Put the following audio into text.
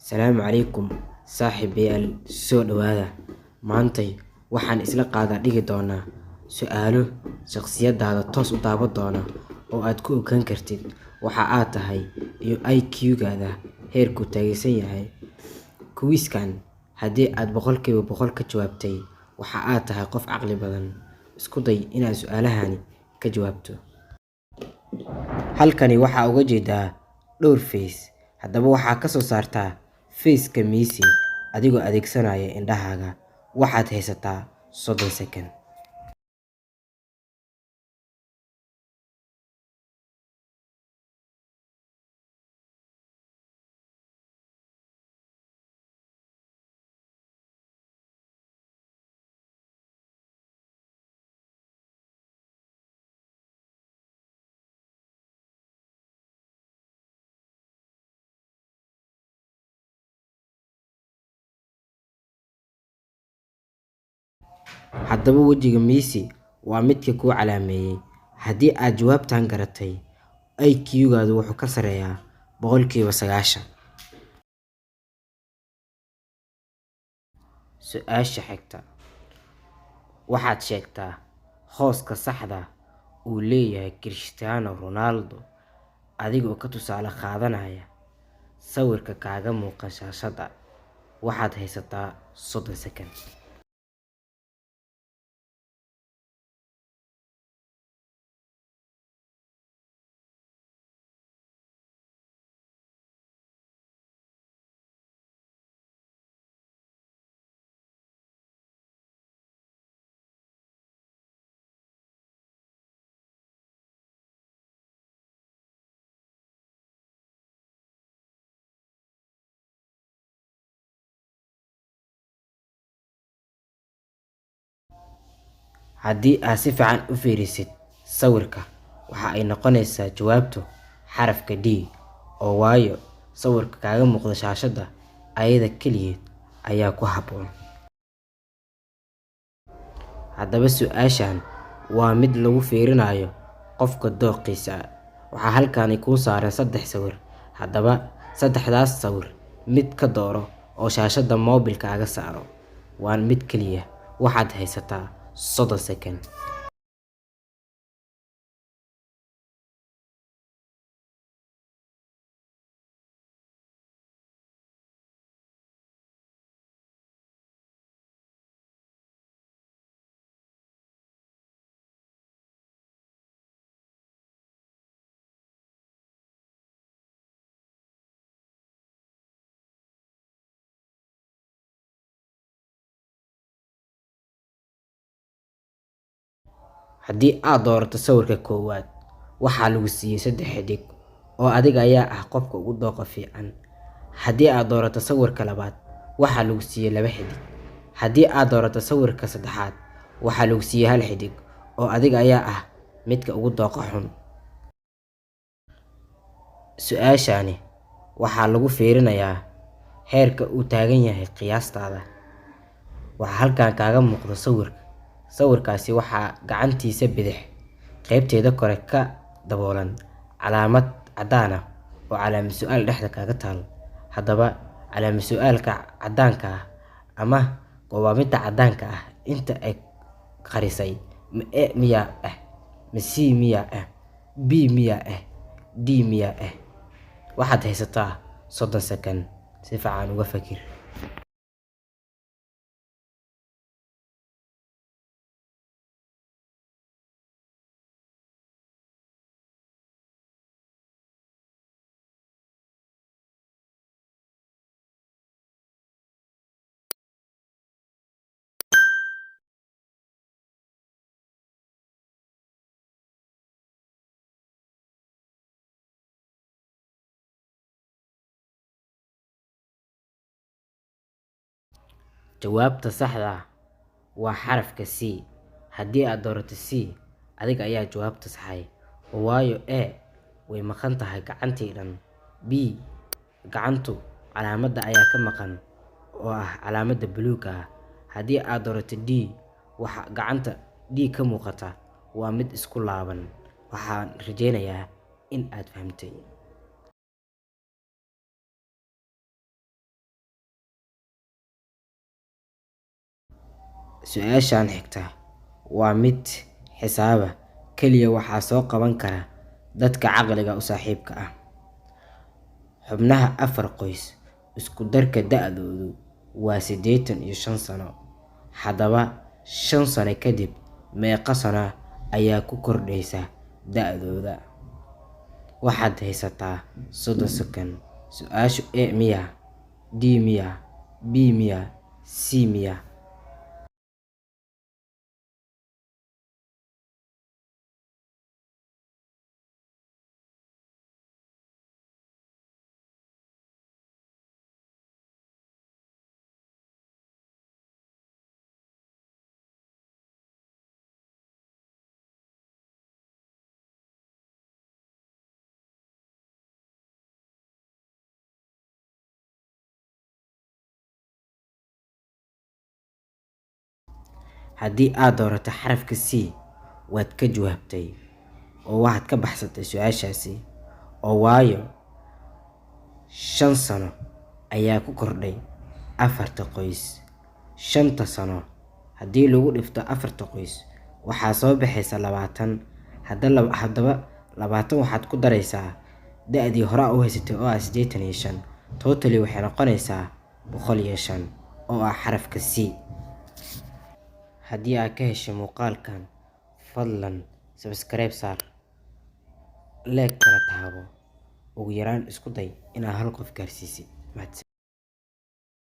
Salaamu calaykum saaxiibayaal soo dhawaada. Maantay waxaan isla dhigi doonaa su'aalo shakhsiyadaada toos u taaban doona oo aad ku ogaan kartid waxa aad tahay iyo IQ-gaada heerku taageersan yahay. Quiz-kan haddii aad boqolkiiba boqol ka jawaabtay waxa aad tahay qof caqli badan. Isku day inaad su'aalahani ka jawaabto. Halkani waxaa uga jeedaa dhowr face. Haddaba waxaa ka soo saartaa face-ka Messi adigoo adeegsanaya indhahaaga. Waxaad haysataa 30 second. Haddaba wejiga Messi waa midka kuu calaameeyay. Haddii aad jawaabtan garatay, IQ-gaadu wuxuu ka sareeyaa boqolkiiba 90. Su'aasha xigta, waxaad sheegtaa hooska saxda uu leeyahay Cristiano Ronaldo adigoo ka tusaale qaadanaya sawirka kaaga muuqda shaashadda. Waxaad haysataa 30 second. Haddii aad si fiican u fiirisid sawirka, waxa ay noqonaysaa jawaabtu xarafka D oo waayo sawirka kaaga muuqda shaashadda ayada kaliya ayaa ku habboon. Haddaba su'aashan waa mid lagu fiirinayo qofka dooqiisa. Waxaa halkani kuu saaran 3 sawir. Haddaba 3daas sawir mid ka dooro oo shaashadda moobilkaaga saaro. Waa mid kaliya. Waxaad haysataa 30 second. Haddii aad doorato sawirka koowaad, waxaa lagu siiyay 3 xidig oo adiga ayaa ah qofka ugu dooqa fiican. Haddii aad doorato sawirka labaad, waxaa lagu siiyay 2 xidig. Haddii aad doorato sawirka saddexaad, waxaa lagu siiyay 1 xidig oo adiga ayaa ah midka ugu dooqa xun. Su'aashani waxaa lagu fiirinayaa heerka uu taagan yahay qiyaastaada. Waxaa halkan kaaga muuqda sawirkaasi waxaa gacantiisa bidix qaybteeda kore ka daboolan calaamad caddaan ah oo calaamad su'aal dhexda kaga taal. Haddaba calaamad su'aalka caddaanka ah ama go'aaminta caddaanka ah inta ay qarisay ma A miyaa ah, ma C miyaa ah, B miyaa ah, D miyaa ah. Waxaad haysataa 30 second. Si fiican uga fakir. Jawaabta saxda ah waa xarafka C. Haddii aad doorato C, adiga ayaa jawaabta saxay. Waayo A way maqan tahay gacantii dhan. B gacantu calaamadda ayaa ka maqan oo ah calaamadda buluugga ah. Haddii aad doorato D, waxa gacanta D ka muuqata waa mid isku laaban. Waxaan rajeynayaa in aad fahamtay. Su-aashan xigta waa mid xisaaba, kaliya waxaa soo qaban kara dadka caqliga u saaxiibka ah. Xubnaha afar qoys isku darka da'doodu waa 85 sano. Haddaba 5 sano kadib meeqa sano ayaa ku kordhaysa da'dooda? Waxaad haysataa 30 second. Su-aashu A miya, D miya, B miya, C miya? Haddii aad doorato xarafka C, waad ka jawaabtay oo waxaad ka baxsatay su-aashaasi. oo waayo 5 sano ayaa ku kordhay afarta qoys. 5ta sano haddii lagu dhifto afarta qoys waxaa soo baxaysa 20. Haddaba 20 waxaad ku daraysaa da'dii hore u haysatay oo ah 85. Totally waxay noqonaysaa 105 oo ah xarafka C. Haddii aad ka heshay muuqaalkan, fadlan subscribe saar, like kana taabo. Ugu yaraan isku day inaad hal qof gaarsiisid. Mahadsanid.